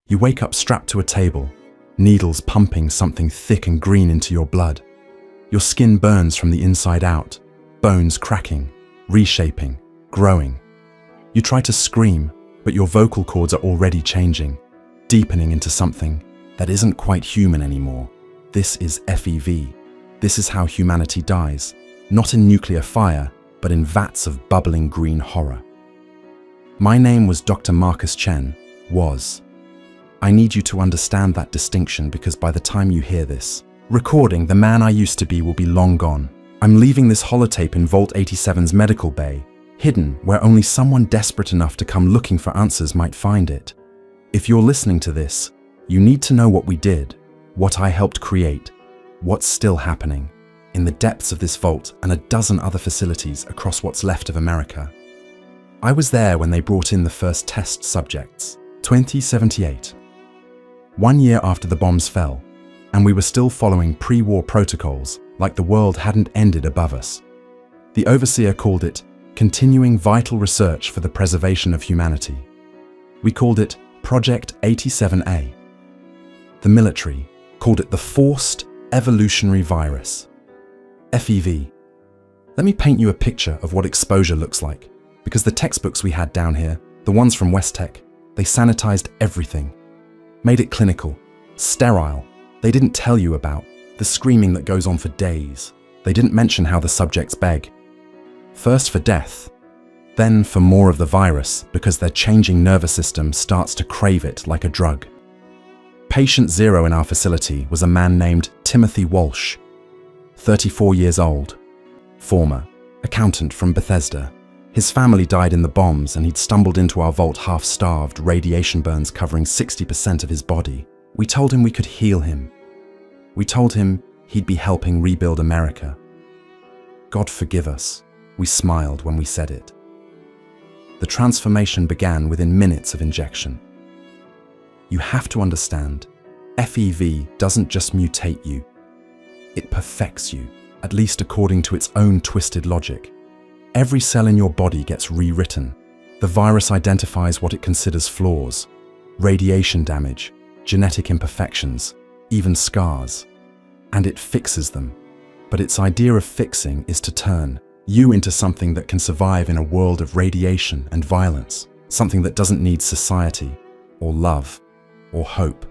You wake up strapped to a table, needles pumping something thick and green into your blood. Your skin burns from the inside out, bones cracking, reshaping, growing. You try to scream, but your vocal cords are already changing, deepening into something that isn't quite human anymore. This is FEV. This is how humanity dies, not in nuclear fire, but in vats of bubbling green horror. My name was Dr. Marcus Chen, was. I need you to understand that distinction because by the time you hear this recording, the man I used to be will be long gone. I'm leaving this holotape in Vault 87's medical bay, hidden where only someone desperate enough to come looking for answers might find it. If you're listening to this, you need to know what we did, what I helped create, what's still happening in the depths of this vault and a dozen other facilities across what's left of America. I was there when they brought in the first test subjects, 2078. 1 year after the bombs fell, and we were still following pre-war protocols like the world hadn't ended above us. The overseer called it Continuing Vital Research for the Preservation of Humanity. We called it Project 87A. The military called it the Forced Evolutionary Virus, FEV. Let me paint you a picture of what exposure looks like, because the textbooks we had down here, the ones from West Tech, they sanitized everything, made it clinical, sterile. They didn't tell you about the screaming that goes on for days. They didn't mention how the subjects beg. First for death, then for more of the virus because their changing nervous system starts to crave it like a drug. Patient zero in our facility was a man named Timothy Walsh, 34 years old, former accountant from Bethesda. His family died in the bombs and he'd stumbled into our vault half-starved, radiation burns covering 60% of his body. We told him we could heal him. We told him he'd be helping rebuild America. God forgive us, we smiled when we said it. The transformation began within minutes of injection. You have to understand, FEV doesn't just mutate you. It perfects you, at least according to its own twisted logic. Every cell in your body gets rewritten. The virus identifies what it considers flaws, radiation damage, genetic imperfections, even scars, and it fixes them. But its idea of fixing is to turn you into something that can survive in a world of radiation and violence, something that doesn't need society, or love, or hope.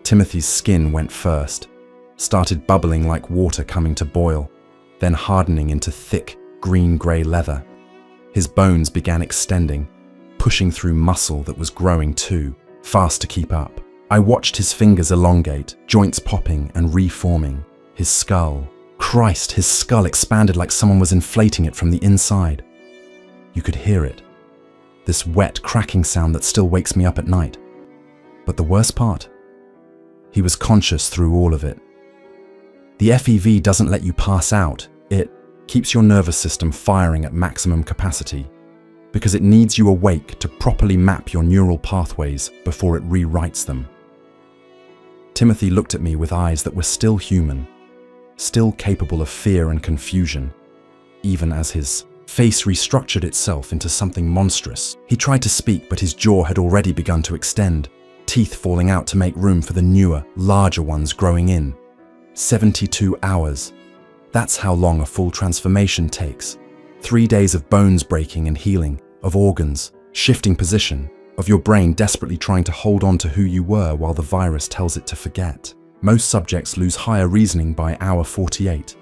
Timothy's skin went first, started bubbling like water coming to boil, then hardening into thick, green-grey leather. His bones began extending, pushing through muscle that was growing too, fast to keep up. I watched his fingers elongate, joints popping and reforming. His skull, Christ, his skull expanded like someone was inflating it from the inside. You could hear it, this wet, cracking sound that still wakes me up at night. But the worst part, he was conscious through all of it. The FEV doesn't let you pass out, it keeps your nervous system firing at maximum capacity because it needs you awake to properly map your neural pathways before it rewrites them. Timothy looked at me with eyes that were still human, still capable of fear and confusion, even as his face restructured itself into something monstrous. He tried to speak, but his jaw had already begun to extend, teeth falling out to make room for the newer, larger ones growing in. 72 hours. That's how long a full transformation takes. 3 days of bones breaking and healing, of organs, shifting position, of your brain desperately trying to hold on to who you were while the virus tells it to forget. Most subjects lose higher reasoning by hour 48.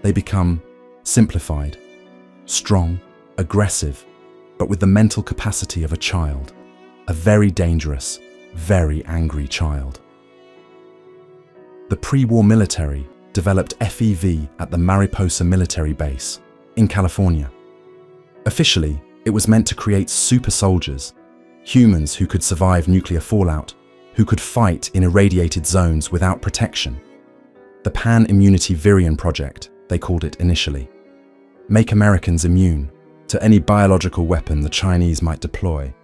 They become simplified, strong, aggressive, but with the mental capacity of a child. A very dangerous, very angry child. The pre-war military developed FEV at the Mariposa military base in California. Officially, it was meant to create super soldiers, humans who could survive nuclear fallout, who could fight in irradiated zones without protection. The Pan-Immunity Virion Project, they called it initially. Make Americans immune to any biological weapon the Chinese might deploy.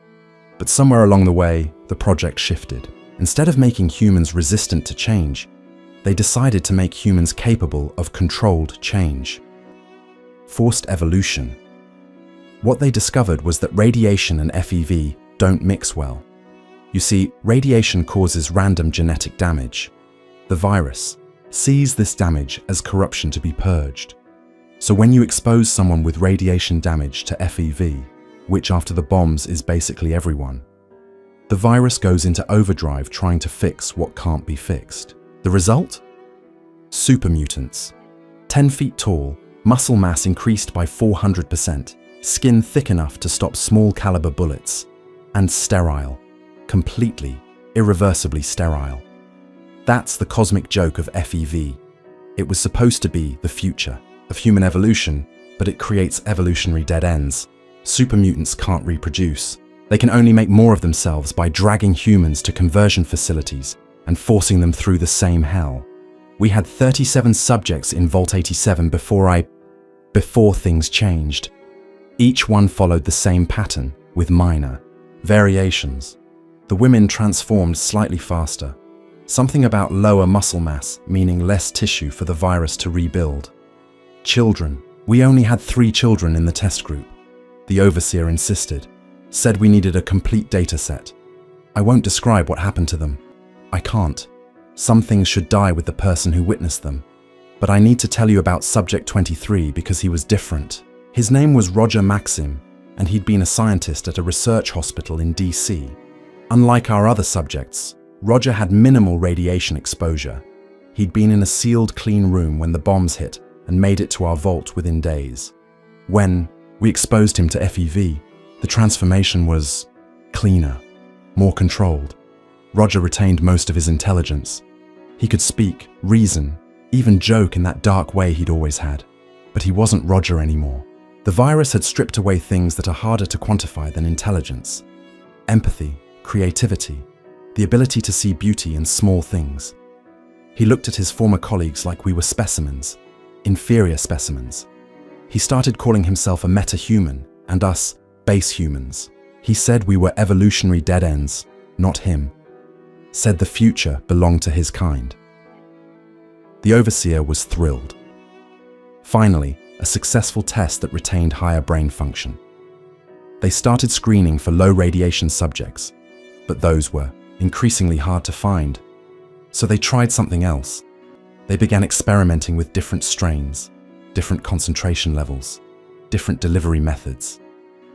But somewhere along the way, the project shifted. Instead of making humans resistant to change, they decided to make humans capable of controlled change. Forced evolution. What they discovered was that radiation and FEV don't mix well. You see, radiation causes random genetic damage. The virus sees this damage as corruption to be purged. So when you expose someone with radiation damage to FEV, which after the bombs is basically everyone, the virus goes into overdrive trying to fix what can't be fixed. The result? Super mutants. 10 feet tall, muscle mass increased by 400%, skin thick enough to stop small caliber bullets, and sterile. Completely, irreversibly sterile. That's the cosmic joke of FEV. It was supposed to be the future of human evolution, but it creates evolutionary dead ends. Super mutants can't reproduce. They can only make more of themselves by dragging humans to conversion facilities and forcing them through the same hell. We had 37 subjects in Vault 87 before things changed. Each one followed the same pattern, with minor variations. The women transformed slightly faster. Something about lower muscle mass, meaning less tissue for the virus to rebuild. Children. We only had 3 children in the test group. The overseer insisted, said we needed a complete data set. I won't describe what happened to them. I can't. Some things should die with the person who witnessed them. But I need to tell you about Subject 23 because he was different. His name was Roger Maxim, and he'd been a scientist at a research hospital in DC. Unlike our other subjects, Roger had minimal radiation exposure. He'd been in a sealed, clean room when the bombs hit and made it to our vault within days. When we exposed him to FEV, the transformation was cleaner, more controlled. Roger retained most of his intelligence. He could speak, reason, even joke in that dark way he'd always had. But he wasn't Roger anymore. The virus had stripped away things that are harder to quantify than intelligence. Empathy, creativity, the ability to see beauty in small things. He looked at his former colleagues like we were specimens, inferior specimens. He started calling himself a meta-human and us base humans. He said we were evolutionary dead ends, not him. Said the future belonged to his kind. The overseer was thrilled. Finally, a successful test that retained higher brain function. They started screening for low radiation subjects, but those were increasingly hard to find. So they tried something else. They began experimenting with different strains, different concentration levels, different delivery methods.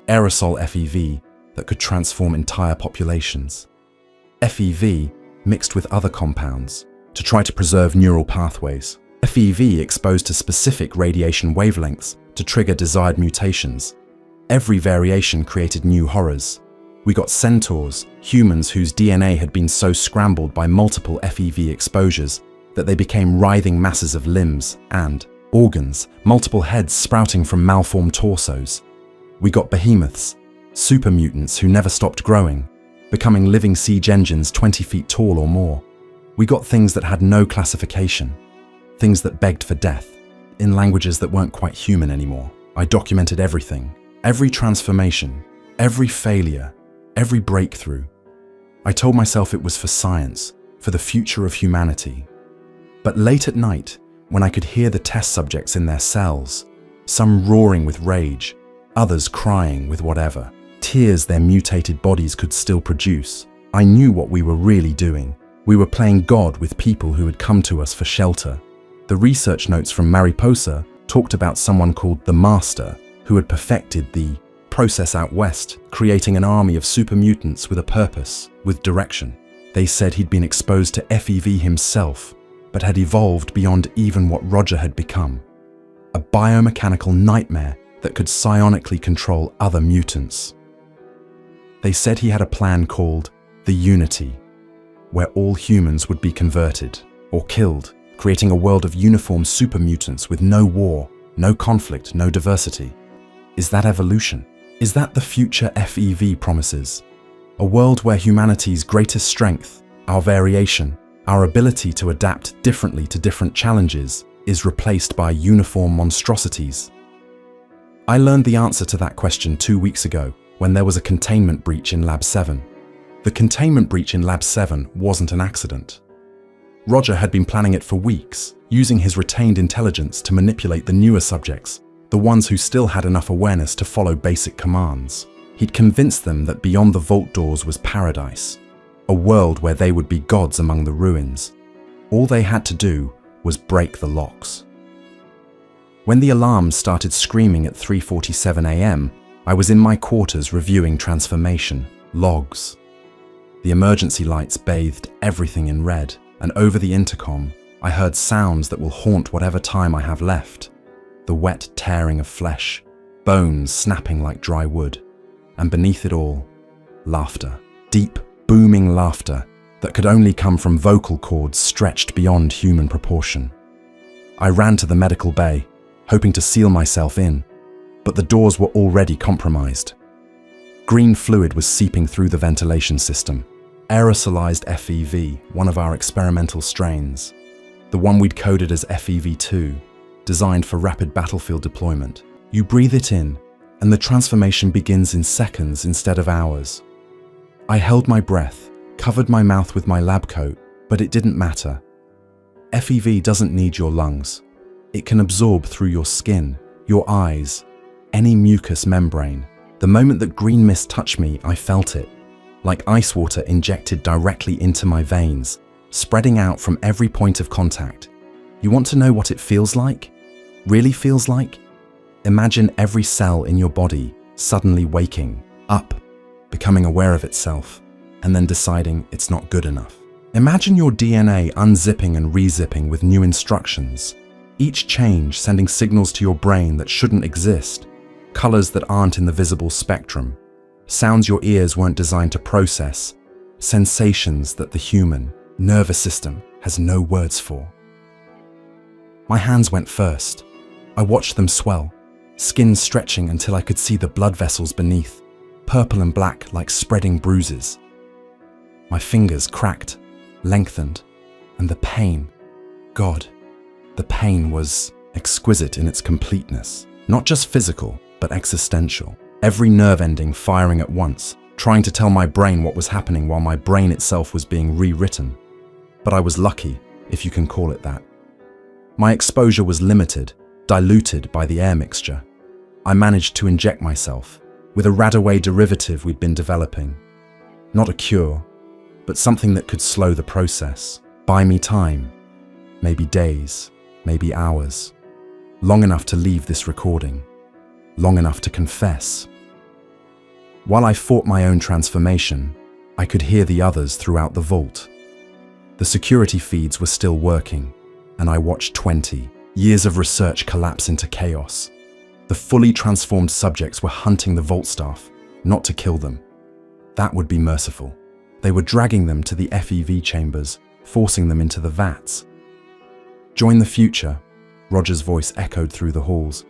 Aerosol FEV that could transform entire populations. FEV mixed with other compounds to try to preserve neural pathways. FEV exposed to specific radiation wavelengths to trigger desired mutations. Every variation created new horrors. We got centaurs, humans whose DNA had been so scrambled by multiple FEV exposures that they became writhing masses of limbs and organs, multiple heads sprouting from malformed torsos. We got behemoths, super mutants who never stopped growing, becoming living siege engines 20 feet tall or more. We got things that had no classification, things that begged for death, in languages that weren't quite human anymore. I documented everything, every transformation, every failure, every breakthrough. I told myself it was for science, for the future of humanity. But late at night, when I could hear the test subjects in their cells, some roaring with rage, others crying with whatever, tears their mutated bodies could still produce, I knew what we were really doing. We were playing God with people who had come to us for shelter. The research notes from Mariposa talked about someone called the Master, who had perfected the process out west, creating an army of super mutants with a purpose, with direction. They said he'd been exposed to FEV himself, but had evolved beyond even what Roger had become. A biomechanical nightmare that could psionically control other mutants. They said he had a plan called the Unity, where all humans would be converted or killed, creating a world of uniform super mutants with no war, no conflict, no diversity. Is that evolution? Is that the future FEV promises? A world where humanity's greatest strength, our variation, our ability to adapt differently to different challenges, is replaced by uniform monstrosities? I learned the answer to that question 2 weeks ago when there was a containment breach in Lab 7. The containment breach in Lab 7 wasn't an accident. Roger had been planning it for weeks, using his retained intelligence to manipulate the newer subjects, the ones who still had enough awareness to follow basic commands. He'd convinced them that beyond the vault doors was paradise. a world where they would be gods among the ruins. All they had to do was break the locks. When the alarms started screaming at 3:47 a.m., I was in my quarters reviewing transformation logs. The emergency lights bathed everything in red, and over the intercom, I heard sounds that will haunt whatever time I have left. The wet tearing of flesh, bones snapping like dry wood, and beneath it all, laughter. Deep, booming laughter that could only come from vocal cords stretched beyond human proportion. I ran to the medical bay, hoping to seal myself in, but the doors were already compromised. Green fluid was seeping through the ventilation system. Aerosolized FEV, one of our experimental strains. The one we'd coded as FEV2, designed for rapid battlefield deployment. You breathe it in, and the transformation begins in seconds instead of hours. I held my breath, covered my mouth with my lab coat, but it didn't matter. FEV doesn't need your lungs. It can absorb through your skin, your eyes, any mucous membrane. The moment that green mist touched me, I felt it, like ice water injected directly into my veins, spreading out from every point of contact. You want to know what it feels like? Really feels like? Imagine every cell in your body suddenly waking up, becoming aware of itself, and then deciding it's not good enough. Imagine your DNA unzipping and rezipping with new instructions, each change sending signals to your brain that shouldn't exist, colors that aren't in the visible spectrum, sounds your ears weren't designed to process, sensations that the human nervous system has no words for. My hands went first. I watched them swell, skin stretching until I could see the blood vessels beneath, purple and black like spreading bruises. My fingers cracked, lengthened, and the pain, God, the pain was exquisite in its completeness. Not just physical, but existential. Every nerve ending firing at once, trying to tell my brain what was happening while my brain itself was being rewritten. But I was lucky, if you can call it that. My exposure was limited, diluted by the air mixture. I managed to inject myself with a Radaway derivative we'd been developing. Not a cure, but something that could slow the process, buy me time, maybe days, maybe hours, long enough to leave this recording, long enough to confess. While I fought my own transformation, I could hear the others throughout the vault. The security feeds were still working, and I watched 20 years of research collapse into chaos. The fully transformed subjects were hunting the vault staff, not to kill them. That would be merciful. They were dragging them to the FEV chambers, forcing them into the vats. Join the future, Roger's voice echoed through the halls.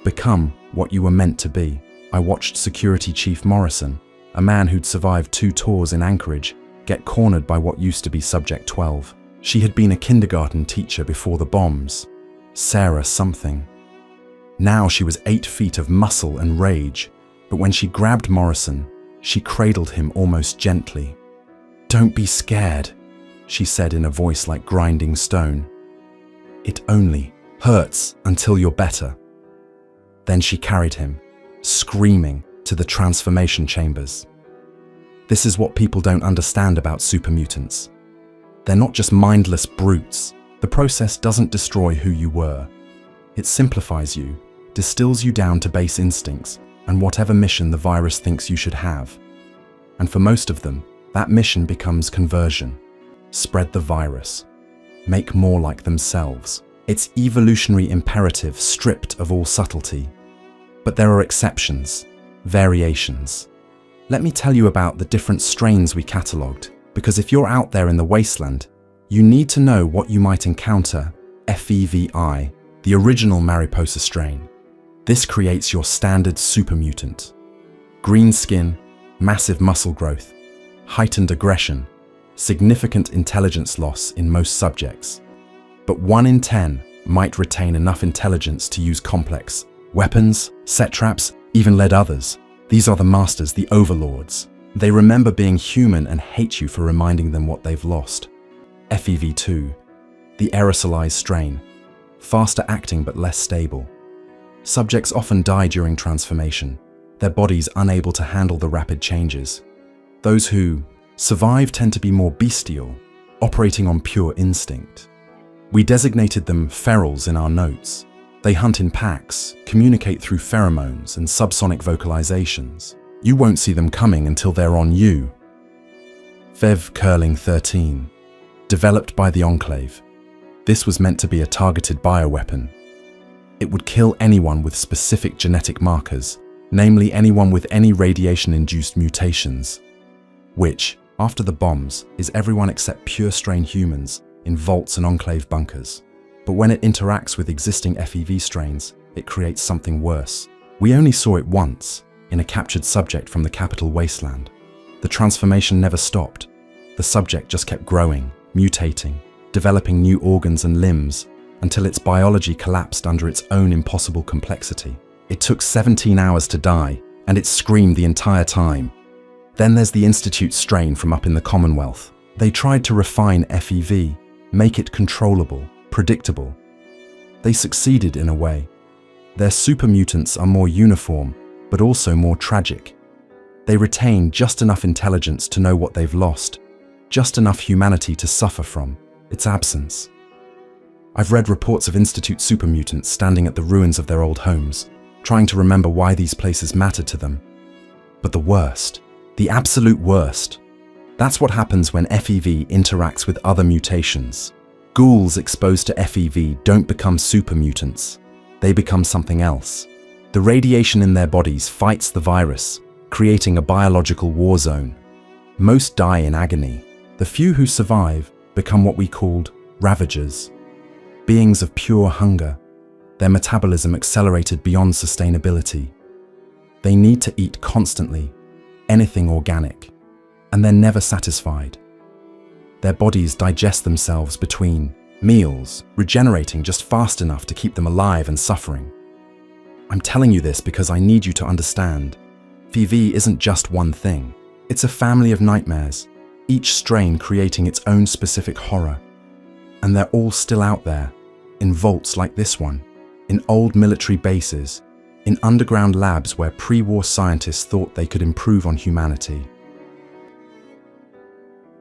Become what you were meant to be. I watched Security Chief Morrison, a man who'd survived 2 tours in Anchorage, get cornered by what used to be Subject 12. She had been a kindergarten teacher before the bombs, Sarah something. Now she was 8 feet of muscle and rage, but when she grabbed Morrison, she cradled him almost gently. "Don't be scared," she said in a voice like grinding stone. "It only hurts until you're better." Then she carried him, screaming, to the transformation chambers. This is what people don't understand about supermutants. They're not just mindless brutes. The process doesn't destroy who you were. It simplifies you, distills you down to base instincts and whatever mission the virus thinks you should have. And for most of them, that mission becomes conversion. Spread the virus. Make more like themselves. It's evolutionary imperative stripped of all subtlety. But there are exceptions, variations. Let me tell you about the different strains we catalogued, because if you're out there in the wasteland, you need to know what you might encounter. FEVI, the original Mariposa strain. This creates your standard supermutant. Green skin, massive muscle growth, heightened aggression, significant intelligence loss in most subjects. But 1 in 10 might retain enough intelligence to use complex weapons, set traps, even lead others. These are the masters, the overlords. They remember being human and hate you for reminding them what they've lost. FEV2, the aerosolized strain, faster acting but less stable. Subjects often die during transformation, their bodies unable to handle the rapid changes. Those who Survive tend to be more bestial, operating on pure instinct. We designated them ferals in our notes. They hunt in packs, communicate through pheromones and subsonic vocalizations. You won't see them coming until they're on you. FEV curling 13. Developed by the Enclave. This was meant to be a targeted bioweapon. It would kill anyone with specific genetic markers, namely anyone with any radiation-induced mutations, which, after the bombs, is everyone except pure-strain humans in vaults and Enclave bunkers. But when it interacts with existing FEV strains, it creates something worse. We only saw it once, in a captured subject from the capital wasteland. The transformation never stopped. The subject just kept growing, mutating, developing new organs and limbs, until its biology collapsed under its own impossible complexity. It took 17 hours to die, and it screamed the entire time. Then there's the Institute strain from up in the Commonwealth. They tried to refine FEV, make it controllable, predictable. They succeeded in a way. Their super mutants are more uniform, but also more tragic. They retain just enough intelligence to know what they've lost, just enough humanity to suffer from its absence. I've read reports of Institute super mutants standing at the ruins of their old homes, trying to remember why these places mattered to them. But the worst, the absolute worst, that's what happens when FEV interacts with other mutations. Ghouls exposed to FEV don't become super mutants. They become something else. The radiation in their bodies fights the virus, creating a biological war zone. Most die in agony. The few who survive become what we called ravagers, beings of pure hunger, their metabolism accelerated beyond sustainability. They need to eat constantly, anything organic, and they're never satisfied. Their bodies digest themselves between meals, regenerating just fast enough to keep them alive and suffering. I'm telling you this because I need you to understand. FEV isn't just one thing. It's a family of nightmares, each strain creating its own specific horror. And they're all still out there, in vaults like this one, in old military bases, in underground labs where pre-war scientists thought they could improve on humanity.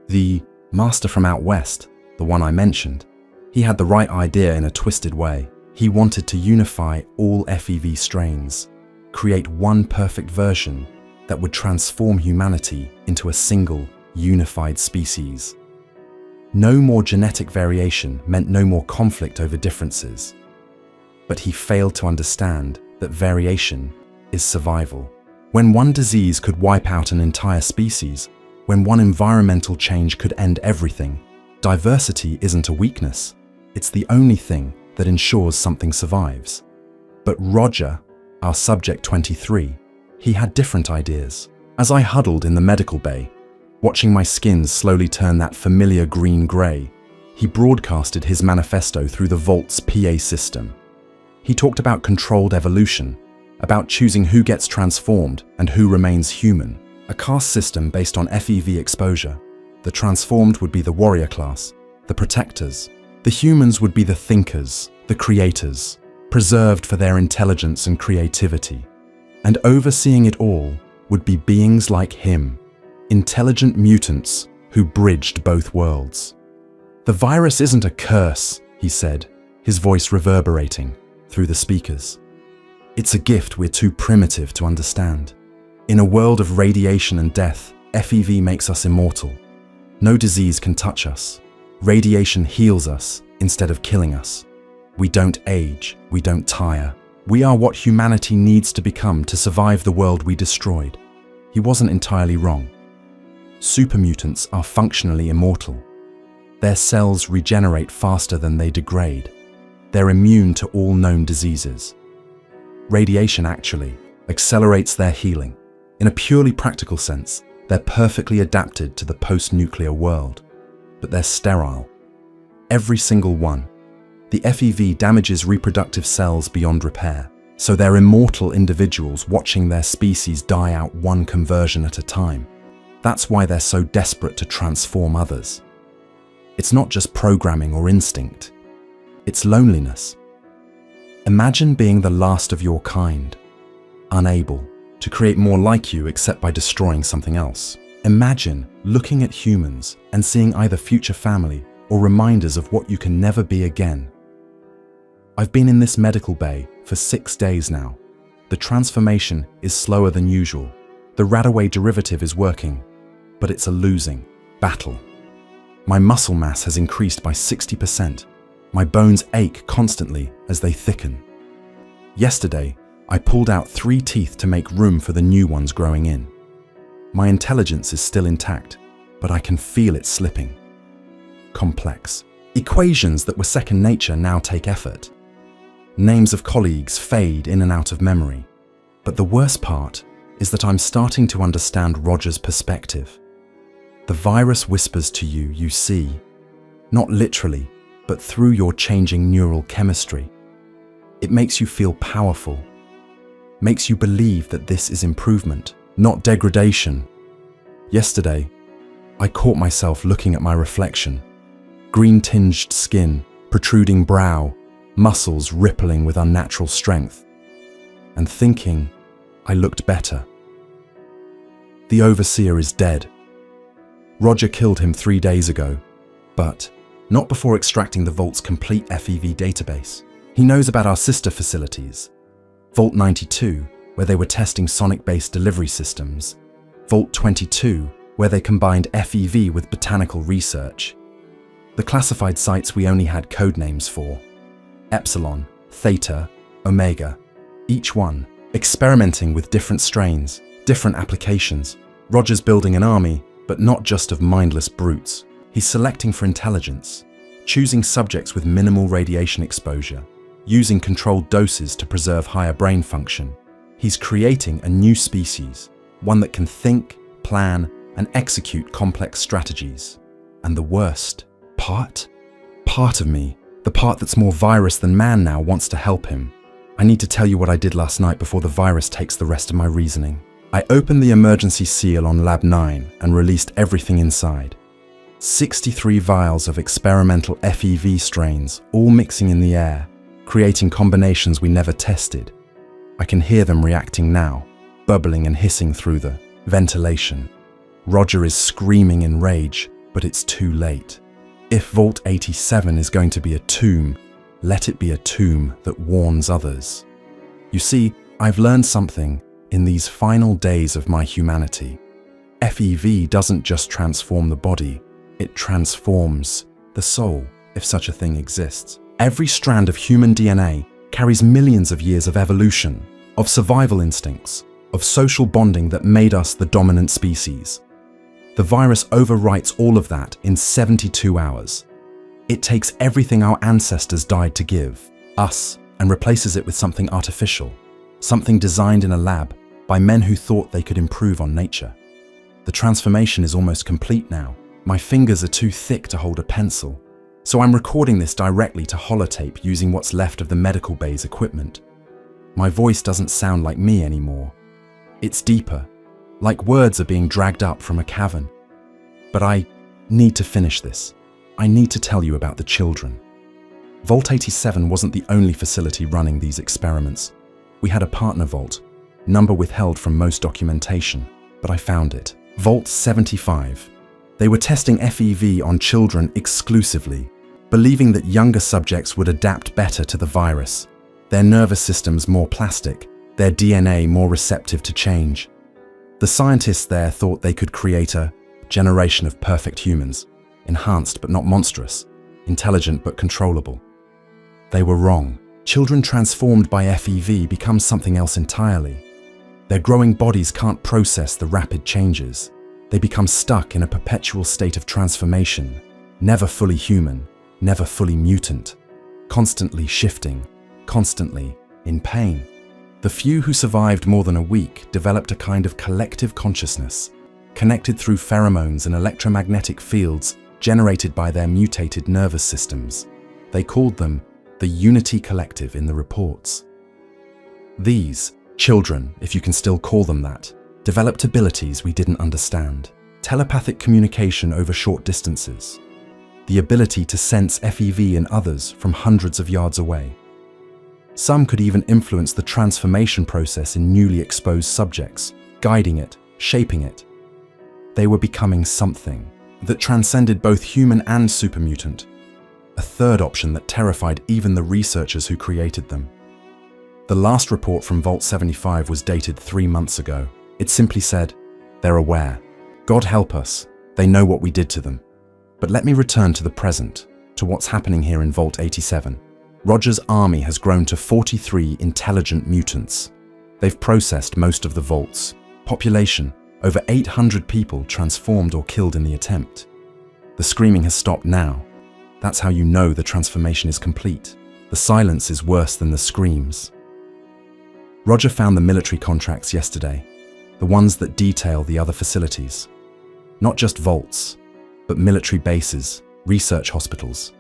The master from out west, the one I mentioned, he had the right idea in a twisted way. He wanted to unify all FEV strains, create one perfect version that would transform humanity into a single, unified species. No more genetic variation meant no more conflict over differences. But he failed to understand that variation is survival. When one disease could wipe out an entire species, when one environmental change could end everything, diversity isn't a weakness. It's the only thing that ensures something survives. But Roger, our subject 23, he had different ideas. As I huddled in the medical bay, watching my skin slowly turn that familiar green-grey, he broadcasted his manifesto through the vault's PA system. He talked about controlled evolution, about choosing who gets transformed and who remains human. A caste system based on FEV exposure. The transformed would be the warrior class, the protectors. The humans would be the thinkers, the creators, preserved for their intelligence and creativity. And overseeing it all would be beings like him, intelligent mutants who bridged both worlds. The virus isn't a curse, he said, his voice reverberating through the speakers. It's a gift we're too primitive to understand. In a world of radiation and death, FEV makes us immortal. No disease can touch us. Radiation heals us instead of killing us. We don't age, we don't tire. We are what humanity needs to become to survive the world we destroyed. He wasn't entirely wrong. Super mutants are functionally immortal. Their cells regenerate faster than they degrade. They're immune to all known diseases. Radiation actually accelerates their healing. In a purely practical sense, they're perfectly adapted to the post-nuclear world, but they're sterile. Every single one. The FEV damages reproductive cells beyond repair, so they're immortal individuals watching their species die out one conversion at a time. That's why they're so desperate to transform others. It's not just programming or instinct. It's loneliness. Imagine being the last of your kind, unable to create more like you except by destroying something else. Imagine looking at humans and seeing either future family or reminders of what you can never be again. I've been in this medical bay for 6 days now. The transformation is slower than usual. The Radaway derivative is working, but it's a losing battle. My muscle mass has increased by 60%. My bones ache constantly as they thicken. Yesterday, I pulled out 3 teeth to make room for the new ones growing in. My intelligence is still intact, but I can feel it slipping. Complex. Equations that were second nature now take effort. Names of colleagues fade in and out of memory. But the worst part is that I'm starting to understand Roger's perspective. The virus whispers to you, you see, not literally, but through your changing neural chemistry. It makes you feel powerful, makes you believe that this is improvement, not degradation. Yesterday, I caught myself looking at my reflection. Green-tinged skin, protruding brow, muscles rippling with unnatural strength, and thinking I looked better. The overseer is dead. Roger killed him 3 days ago, but not before extracting the Vault's complete FEV database. He knows about our sister facilities, Vault 92, where they were testing sonic-based delivery systems, Vault 22, where they combined FEV with botanical research. The classified sites we only had code names for: Epsilon, Theta, Omega, each one experimenting with different strains, different applications. Roger's building an army, but not just of mindless brutes. He's selecting for intelligence, choosing subjects with minimal radiation exposure, using controlled doses to preserve higher brain function. He's creating a new species, one that can think, plan, and execute complex strategies. And the worst part of me, the part that's more virus than man now, wants to help him. I need to tell you what I did last night before the virus takes the rest of my reasoning. I opened the emergency seal on Lab 9 and released everything inside. 63 vials of experimental FEV strains, all mixing in the air, creating combinations we never tested. I can hear them reacting now, bubbling and hissing through the ventilation. Roger is screaming in rage, but it's too late. If Vault 87 is going to be a tomb, let it be a tomb that warns others. You see, I've learned something in these final days of my humanity. FEV doesn't just transform the body, it transforms the soul, if such a thing exists. Every strand of human DNA carries millions of years of evolution, of survival instincts, of social bonding that made us the dominant species. The virus overwrites all of that in 72 hours. It takes everything our ancestors died to give, us, and replaces it with something artificial, something designed in a lab by men who thought they could improve on nature. The transformation is almost complete now. My fingers are too thick to hold a pencil, so I'm recording this directly to holotape using what's left of the medical bay's equipment. My voice doesn't sound like me anymore. It's deeper, like words are being dragged up from a cavern. But I need to finish this. I need to tell you about the children. Vault 87 wasn't the only facility running these experiments. We had a partner vault, number withheld from most documentation, but I found it. Vault 75. They were testing FEV on children exclusively, believing that younger subjects would adapt better to the virus, their nervous systems more plastic, their DNA more receptive to change. The scientists there thought they could create a generation of perfect humans, enhanced but not monstrous, intelligent but controllable. They were wrong. Children transformed by FEV become something else entirely. Their growing bodies can't process the rapid changes. They become stuck in a perpetual state of transformation, never fully human, never fully mutant, constantly shifting, constantly in pain. The few who survived more than a week developed a kind of collective consciousness, connected through pheromones and electromagnetic fields generated by their mutated nervous systems. They called them the Unity Collective in the reports. These children, if you can still call them that, developed abilities we didn't understand. Telepathic communication over short distances. The ability to sense FEV in others from hundreds of yards away. Some could even influence the transformation process in newly exposed subjects, guiding it, shaping it. They were becoming something that transcended both human and supermutant, a third option that terrified even the researchers who created them. The last report from Vault 75 was dated 3 months ago. It simply said, "They're aware. God help us, they know what we did to them." But let me return to the present, to what's happening here in Vault 87. Roger's army has grown to 43 intelligent mutants. They've processed most of the vaults. Population, over 800 people transformed or killed in the attempt. The screaming has stopped now. That's how you know the transformation is complete. The silence is worse than the screams. Roger found the military contracts yesterday, the ones that detail the other facilities. Not just vaults, but military bases, research hospitals,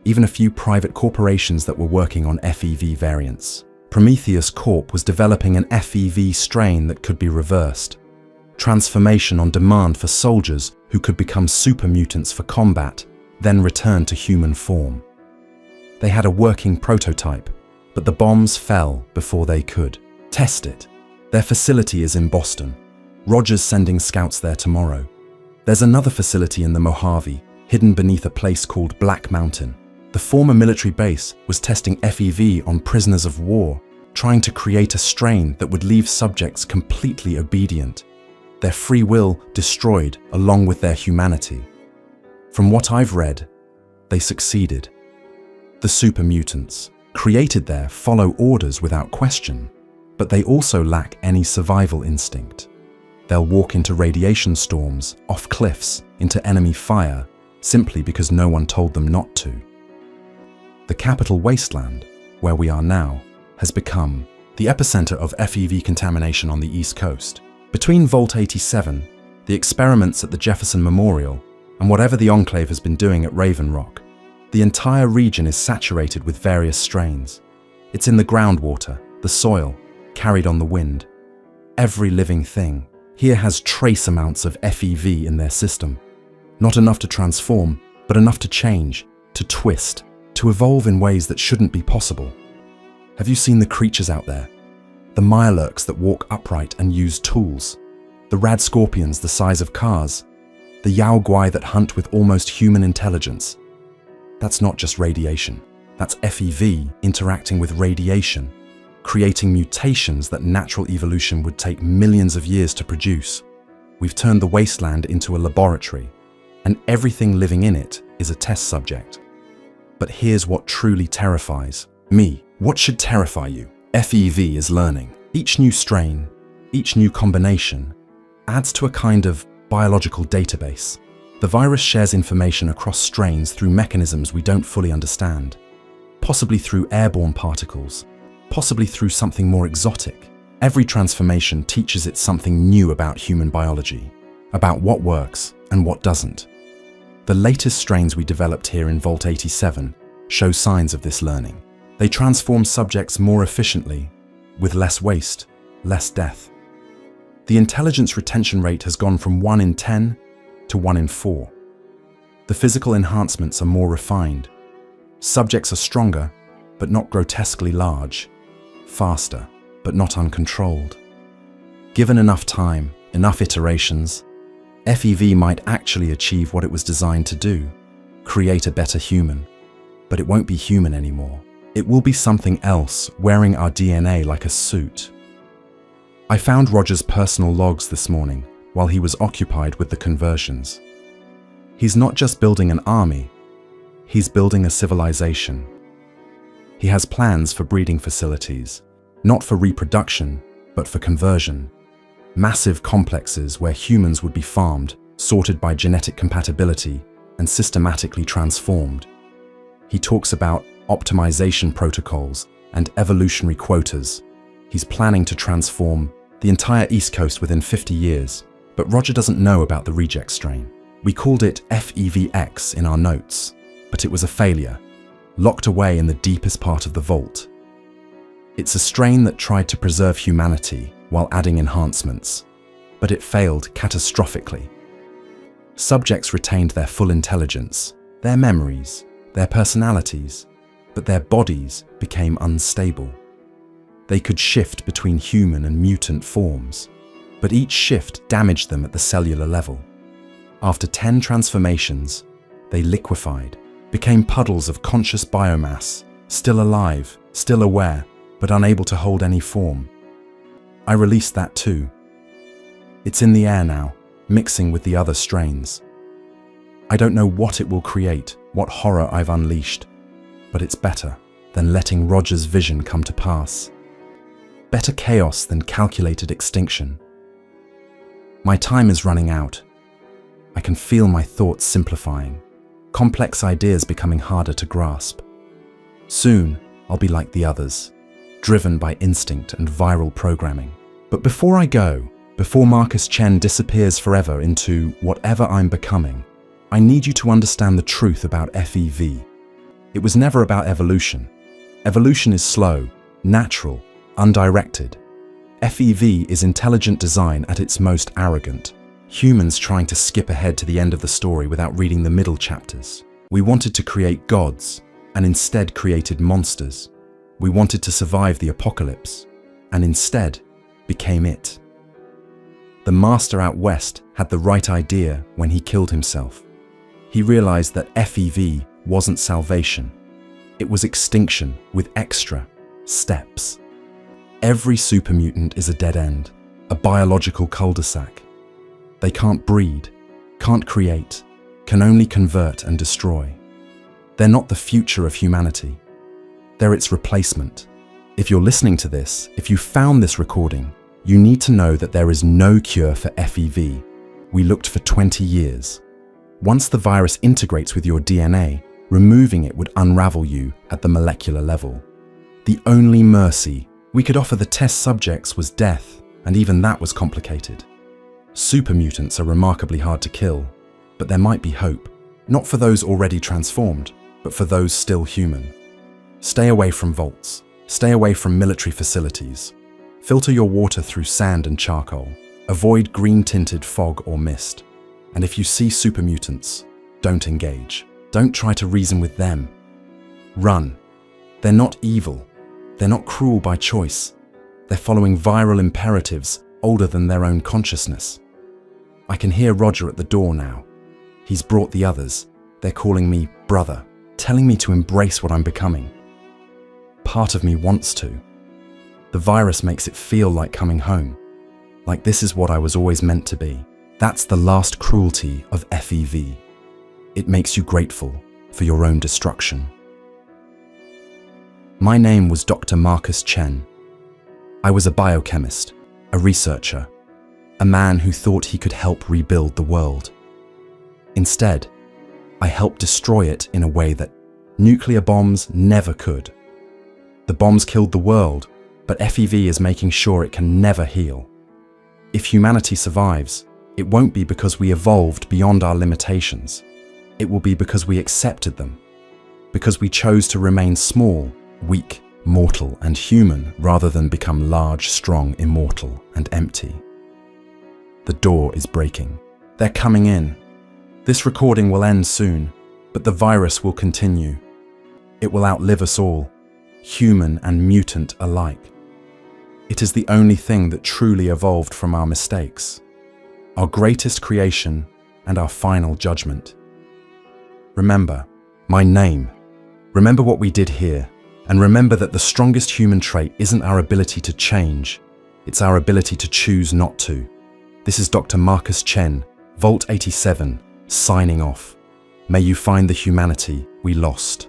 even a few private corporations that were working on FEV variants. Prometheus Corp was developing an FEV strain that could be reversed. Transformation on demand for soldiers who could become super mutants for combat, then return to human form. They had a working prototype, but the bombs fell before they could test it. Their facility is in Boston. Roger's sending scouts there tomorrow. There's another facility in the Mojave, hidden beneath a place called Black Mountain. The former military base was testing FEV on prisoners of war, trying to create a strain that would leave subjects completely obedient, their free will destroyed along with their humanity. From what I've read, they succeeded. The super mutants, created there, follow orders without question, but they also lack any survival instinct. They'll walk into radiation storms, off cliffs, into enemy fire, simply because no one told them not to. The capital wasteland, where we are now, has become the epicenter of FEV contamination on the East Coast. Between Vault 87, the experiments at the Jefferson Memorial, and whatever the Enclave has been doing at Raven Rock, the entire region is saturated with various strains. It's in the groundwater, the soil, carried on the wind. Every living thing here has trace amounts of FEV in their system. Not enough to transform, but enough to change, to twist, to evolve in ways that shouldn't be possible. Have you seen the creatures out there? The mirelurks that walk upright and use tools. The rad scorpions the size of cars. The yaoguai that hunt with almost human intelligence. That's not just radiation. That's FEV interacting with radiation, creating mutations that natural evolution would take millions of years to produce. We've turned the wasteland into a laboratory, and everything living in it is a test subject. But here's what truly terrifies me. What should terrify you? FEV is learning. Each new strain, each new combination, adds to a kind of biological database. The virus shares information across strains through mechanisms we don't fully understand, possibly through airborne particles, possibly through something more exotic. Every transformation teaches it something new about human biology, about what works and what doesn't. The latest strains we developed here in Vault 87 show signs of this learning. They transform subjects more efficiently, with less waste, less death. The intelligence retention rate has gone from 1 in 10 to 1 in 4. The physical enhancements are more refined. Subjects are stronger, but not grotesquely large. Faster, but not uncontrolled. Given enough time, enough iterations, FEV might actually achieve what it was designed to do, create a better human. But it won't be human anymore. It will be something else, wearing our DNA like a suit. I found Roger's personal logs this morning while he was occupied with the conversions. He's not just building an army, he's building a civilization. He has plans for breeding facilities, not for reproduction, but for conversion. Massive complexes where humans would be farmed, sorted by genetic compatibility, and systematically transformed. He talks about optimization protocols and evolutionary quotas. He's planning to transform the entire East Coast within 50 years, but Roger doesn't know about the reject strain. We called it FEVX in our notes, but it was a failure, locked away in the deepest part of the vault. It's a strain that tried to preserve humanity while adding enhancements, but it failed catastrophically. Subjects retained their full intelligence, their memories, their personalities, but their bodies became unstable. They could shift between human and mutant forms, but each shift damaged them at the cellular level. After 10 transformations, they liquefied, became puddles of conscious biomass, still alive, still aware, but unable to hold any form. I released that too. It's in the air now, mixing with the other strains. I don't know what it will create, what horror I've unleashed, but it's better than letting Roger's vision come to pass. Better chaos than calculated extinction. My time is running out. I can feel my thoughts simplifying, complex ideas becoming harder to grasp. Soon, I'll be like the others, driven by instinct and viral programming. But before I go, before Marcus Chen disappears forever into whatever I'm becoming, I need you to understand the truth about FEV. It was never about evolution. Evolution is slow, natural, undirected. FEV is intelligent design at its most arrogant. Humans trying to skip ahead to the end of the story without reading the middle chapters. We wanted to create gods, and instead created monsters. We wanted to survive the apocalypse, and instead became it. The master out west had the right idea when he killed himself. He realized that FEV wasn't salvation. It was extinction with extra steps. Every supermutant is a dead end, a biological cul-de-sac. They can't breed, can't create, can only convert and destroy. They're not the future of humanity. They're its replacement. If you're listening to this, if you found this recording, you need to know that there is no cure for FEV. We looked for 20 years. Once the virus integrates with your DNA, removing it would unravel you at the molecular level. The only mercy we could offer the test subjects was death, and even that was complicated. Supermutants are remarkably hard to kill, but there might be hope, not for those already transformed, but for those still human. Stay away from vaults, stay away from military facilities, filter your water through sand and charcoal, avoid green-tinted fog or mist. And if you see supermutants, don't engage. Don't try to reason with them. Run. They're not evil. They're not cruel by choice. They're following viral imperatives older than their own consciousness. I can hear Roger at the door now. He's brought the others. They're calling me brother, telling me to embrace what I'm becoming. Part of me wants to. The virus makes it feel like coming home, like this is what I was always meant to be. That's the last cruelty of FEV. It makes you grateful for your own destruction. My name was Dr. Marcus Chen. I was a biochemist, a researcher, a man who thought he could help rebuild the world. Instead, I helped destroy it in a way that nuclear bombs never could. The bombs killed the world, but FEV is making sure it can never heal. If humanity survives, it won't be because we evolved beyond our limitations. It will be because we accepted them, because we chose to remain small, weak, mortal, and human rather than become large, strong, immortal, and empty. The door is breaking. They're coming in. This recording will end soon, but the virus will continue. It will outlive us all, human and mutant alike. It is the only thing that truly evolved from our mistakes, our greatest creation and our final judgment. Remember my name. Remember what we did here, and remember that the strongest human trait isn't our ability to change, it's our ability to choose not to. This is Dr. Marcus Chen, Vault 87, signing off. May you find the humanity we lost.